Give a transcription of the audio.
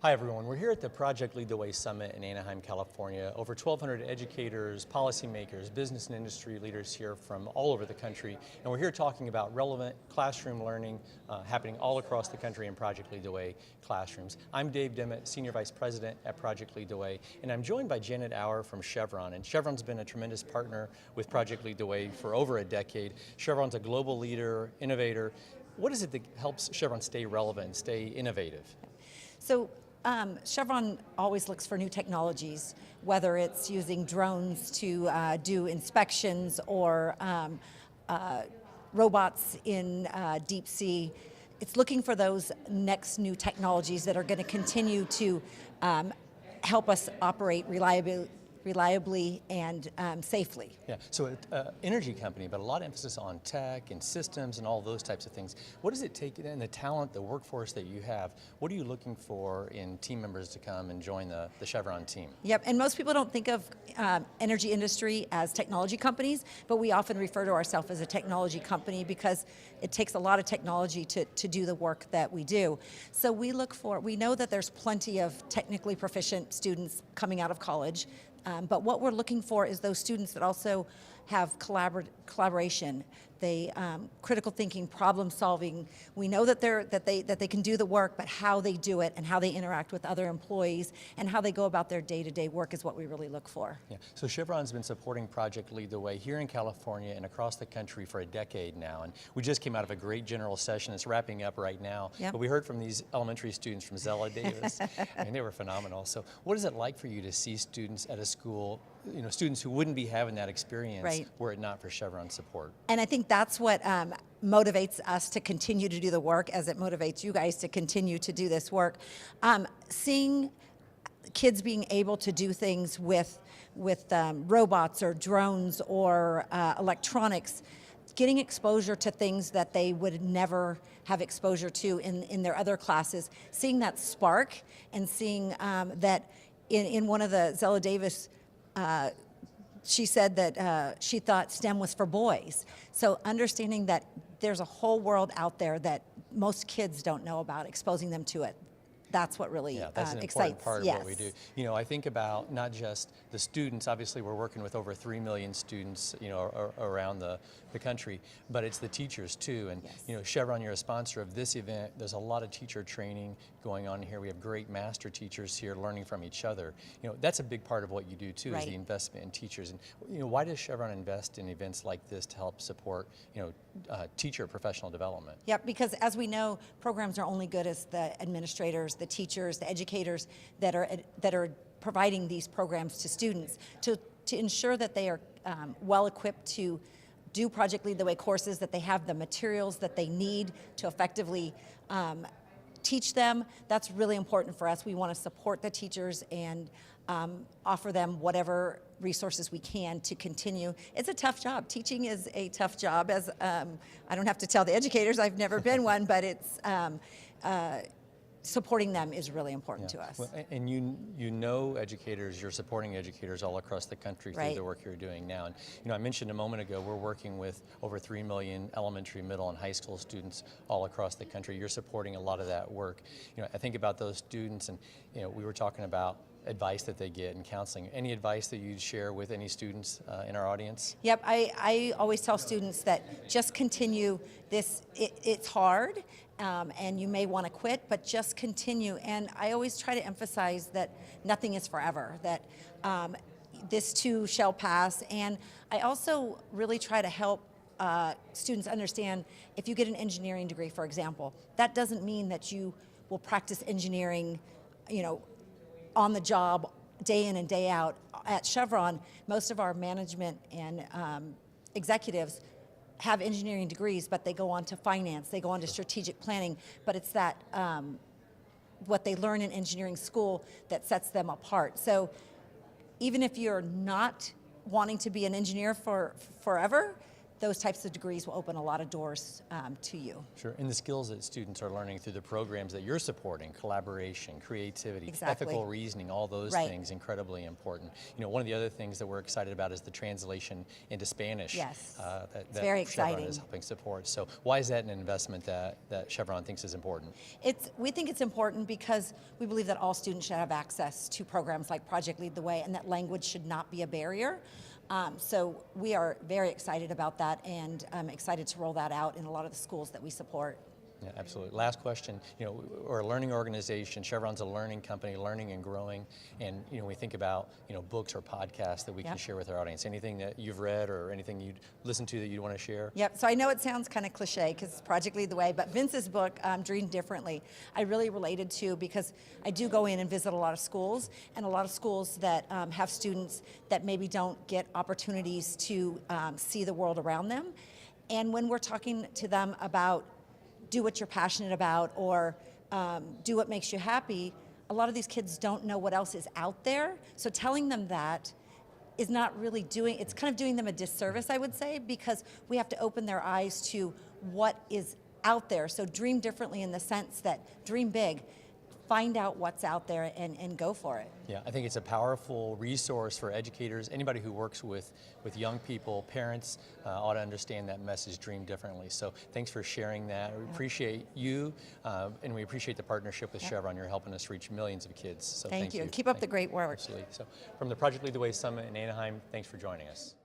Hi everyone, we're here at the Project Lead the Way Summit in Anaheim, California. Over 1,200 educators, policymakers, business and industry leaders here from all over the country. And we're here talking about relevant classroom learning happening all across the country in Project Lead the Way classrooms. I'm Dave Dimmett, Senior Vice President at Project Lead the Way, and I'm joined by Janet Auer from Chevron. And Chevron's been a tremendous partner with Project Lead the Way for over a decade. Chevron's a global leader, innovator. What is it that helps Chevron stay relevant, stay innovative? So Chevron always looks for new technologies, whether it's using drones to do inspections or robots in deep sea. It's looking for those next new technologies that are going to continue to help us operate reliably and safely. Yeah, so it's an energy company, but a lot of emphasis on tech and systems and all those types of things. What does it take, and the talent, the workforce that you have, what are you looking for in team members to come and join the Chevron team? Yep, and most people don't think of energy industry as technology companies, but we often refer to ourselves as a technology company because it takes a lot of technology to do the work that we do. So we know that there's plenty of technically proficient students coming out of college. But what we're looking for is those students that also have collaboration, critical thinking, problem solving. We know that they can do the work, but how they do it and how they interact with other employees and how they go about their day-to-day work is what we really look for. Yeah. So Chevron's been supporting Project Lead the Way here in California and across the country for a decade now, and we just came out of a great general session. It's wrapping up right now. Yep. But we heard from these elementary students from Zella Davis. I mean, they were phenomenal. So what is it like for you to see students at a school, you know, students who wouldn't be having that experience right, were it not for Chevron support? And I think that's what motivates us to continue to do the work, as it motivates you guys to continue to do this work. Seeing kids being able to do things with robots or drones or electronics, getting exposure to things that they would never have exposure to in their other classes, seeing that spark and seeing that in one of the Zella Davis she said that she thought STEM was for boys. So understanding that there's a whole world out there that most kids don't know about, exposing them to it. That's what really excites. That's an important part of what we do. You know, I think about not just the students. Obviously, we're working with over 3 million students, you know, around the country, but it's the teachers too. And yes, you know, Chevron, you're a sponsor of this event. There's a lot of teacher training going on here. We have great master teachers here learning from each other. You know, that's a big part of what you do too, right, is the investment in teachers. And you know, why does Chevron invest in events like this to help support, you know, teacher professional development? Yeah, because as we know, programs are only good as the administrators, the teachers, the educators that are providing these programs to students to ensure that they are well equipped to do Project Lead the Way courses, that they have the materials that they need to effectively teach them. That's really important for us. We want to support the teachers and offer them whatever resources we can to continue. It's a tough job. Teaching is a tough job, as I don't have to tell the educators, I've never been one, but it's supporting them is really important to us. Well, and you know educators, you're supporting educators all across the country through right, the work you're doing now. And you know, I mentioned a moment ago, we're working with over 3 million elementary, middle, and high school students all across the country. You're supporting a lot of that work. You know, I think about those students, and you know, we were talking about advice that they get and counseling. Any advice that you'd share with any students in our audience? Yep, I always tell students that just continue this. It's hard, and you may want to quit, but just continue. And I always try to emphasize that nothing is forever, that this too shall pass. And I also really try to help students understand, if you get an engineering degree, for example, that doesn't mean that you will practice engineering, you know, on the job, day in and day out. At Chevron, most of our management and executives have engineering degrees, but they go on to finance, they go on to strategic planning, but it's that what they learn in engineering school that sets them apart. So even if you're not wanting to be an engineer forever, those types of degrees will open a lot of doors to you. Sure, and the skills that students are learning through the programs that you're supporting, collaboration, creativity, Exactly. ethical reasoning, all those Right. things, incredibly important. You know, one of the other things that we're excited about is the translation into Spanish. Yes. That very Chevron exciting. is helping support. So why is that an investment that Chevron thinks is important? We think it's important because we believe that all students should have access to programs like Project Lead the Way, and that language should not be a barrier. So we are very excited about that, and I'm excited to roll that out in a lot of the schools that we support. Yeah, absolutely. Last question. You know, we're a learning organization. Chevron's a learning company, learning and growing. And you know, we think about books or podcasts that we can share with our audience. Anything that you've read or anything you'd listen to that you'd want to share? Yep. So I know it sounds kind of cliche because it's Project Lead the Way, but Vince's book, Dream Differently, I really related to because I do go in and visit a lot of schools, and a lot of schools that have students that maybe don't get opportunities to see the world around them. And when we're talking to them about do what you're passionate about or do what makes you happy, a lot of these kids don't know what else is out there. So telling them that is not really it's kind of doing them a disservice, I would say, because we have to open their eyes to what is out there. So dream differently in the sense that dream big, find out what's out there and go for it. Yeah, I think it's a powerful resource for educators. Anybody who works with young people, parents ought to understand that message, dream differently. So thanks for sharing that. We appreciate you, and we appreciate the partnership with Chevron. You're helping us reach millions of kids. So Thank you. you. Keep up the great work. Absolutely. So from the Project Lead the Way Summit in Anaheim, thanks for joining us.